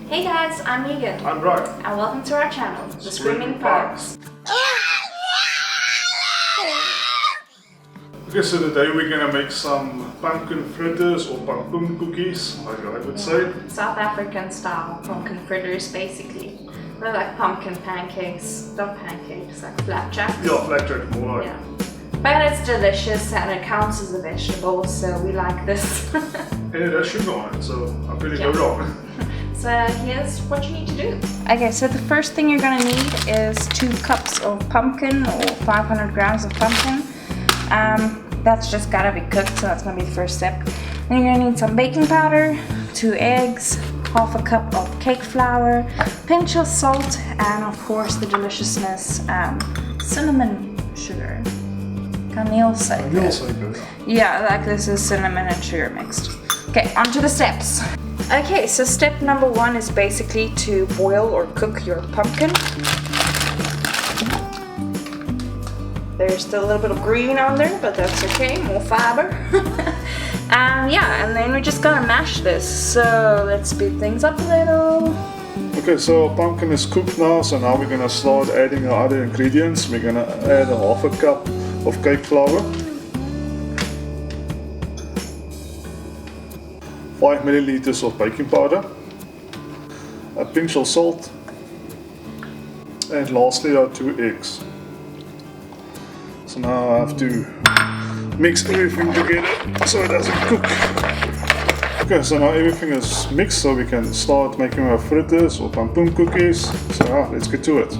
Hey guys, I'm Megan. I'm Brian. And welcome to our channel, The Screaming Pugs. Okay, so today we're gonna make some pumpkin fritters or Pampoen cookies, like I would say. South African style pumpkin fritters, basically. They're like pumpkin pancakes, not pancakes, like flapjacks. Yeah, flapjack more like. Yeah. But it's delicious and it counts as a vegetable, so we like this. And it has sugar on it, so I'm pretty go wrong. So here's what you need to do. Okay, so the first thing you're gonna need is 2 cups of pumpkin or 500 grams of pumpkin. That's just gotta be cooked, so that's gonna be the first step. Then you're gonna need some baking powder, 2 eggs, half a cup of cake flour, pinch of salt, and of course the deliciousness, cinnamon sugar. Kanelsuiker. Yeah, like this is cinnamon and sugar mixed. Okay, on to the steps. Okay, so step number 1 is basically to boil or cook your pumpkin. There's still a little bit of green on there, but that's okay, more fiber. Yeah, and then we're just gonna mash this. So let's speed things up a little. Okay, so our pumpkin is cooked now, so now we're gonna start adding our other ingredients. We're gonna add a half a cup of cake flour, 5 milliliters of baking powder, a pinch of salt, and lastly our 2 eggs. So now I have to mix everything together so it doesn't cook. Okay, so now everything is mixed, so we can start making our fritters or Pampoen cookies. So let's get to it.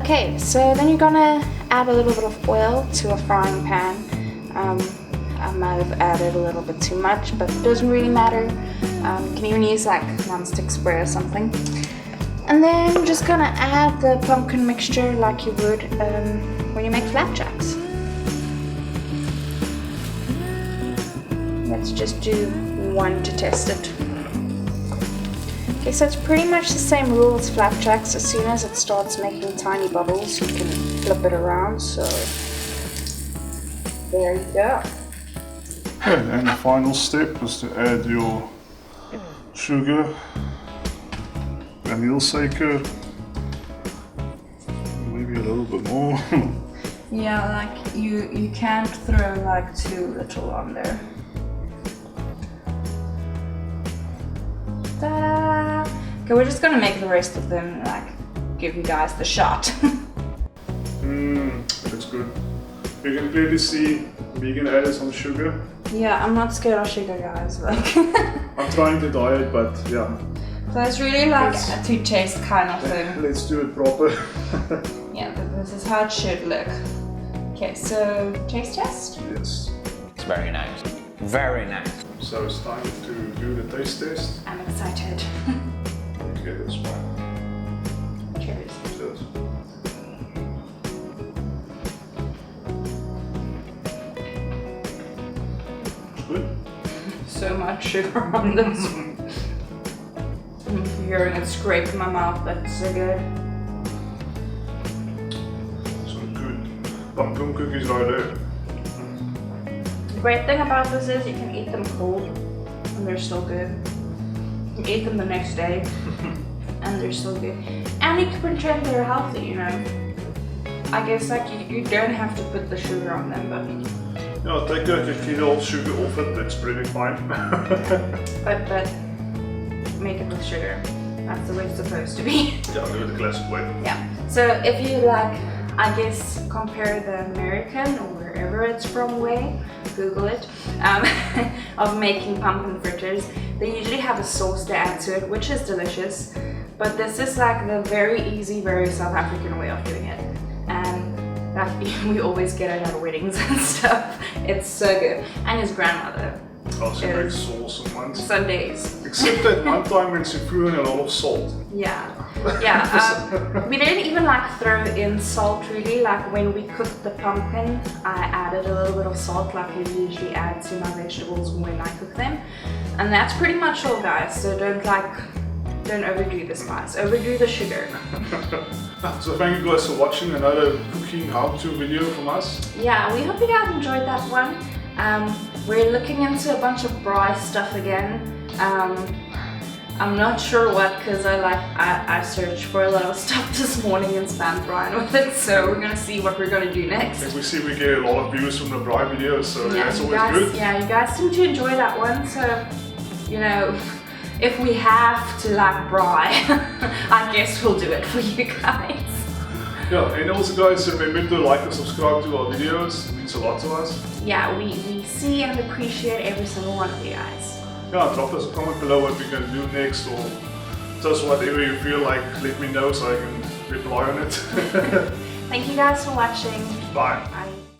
Okay, so then you're gonna add a little bit of oil to a frying pan. I might have added a little bit too much, but it doesn't really matter. You can even use like non-stick spray or something. And then we're just gonna add the pumpkin mixture like you would when you make flapjacks. Let's just do 1 to test it. Okay, so it's pretty much the same rule as flapjacks. As soon as it starts making tiny bubbles, you can flip it around. So there you go. Okay, and the final step is to add your sugar, kanelsuiker, maybe a little bit more. Yeah, like you can't throw like too little on there. Ta-da! Okay, we're just gonna make the rest of them, like give you guys the shot. That looks good. You can clearly see Megan added some sugar. Yeah, I'm not scared of sugar, guys. Like I'm trying to diet, but yeah. So it's really like a to taste kind of thing. Let's do it proper. Yeah, this is how it should look. Okay, so taste test? Yes. It's very nice. Very nice. So it's time to do the taste test. I'm excited. Okay, that's fine. Cheers. Cheers. Good. So much sugar on this. I'm hearing it scrape in my mouth, that's so good. So good. Pumpkin cookies right there. The great thing about this is you can eat them cold and they're still good. You can eat them the next day and they're still good. And you can pretend they're healthy, you know. I guess like you don't have to put the sugar on them, but Yeah, take the kilo sugar off it, that's pretty fine. but make it with sugar. That's the way it's supposed to be. Yeah, do it the classic way. Yeah. So if you like, I guess compare the American or wherever it's from way, Google it, of making pumpkin fritters, they usually have a sauce to add to it, which is delicious. But this is like the very easy, very South African way of doing it. And that we always get it at weddings and stuff. It's so good. And his grandmother. Also makes sauce on one. Sundays. Except that one time when she threw in a lot of salt. Yeah, yeah. We didn't even like throw in salt really. Like when we cooked the pumpkin, I added a little bit of salt, like I usually add to my vegetables when I cook them, and that's pretty much all, guys. So don't overdo the spice, overdo the sugar. So thank you guys for watching another cooking how-to video from us. Yeah, we hope you guys enjoyed that one. We're looking into a bunch of braai stuff again. I'm not sure what, because I searched for a lot of stuff this morning and spammed Brian with it, so we're gonna see what we're gonna do next. And we see we get a lot of views from the Brian videos, so Yeah, that's you always guys, good. yeah, you guys seem to enjoy that one, so you know, if we have to like Brian, I guess we'll do it for you guys. Yeah, and also guys, remember to like and subscribe to our videos. It means a lot to us. Yeah, we see and appreciate every single one of you guys. Yeah, drop us a comment below what we can do next, or just whatever you feel like, let me know so I can reply on it. Thank you guys for watching. Bye. Bye.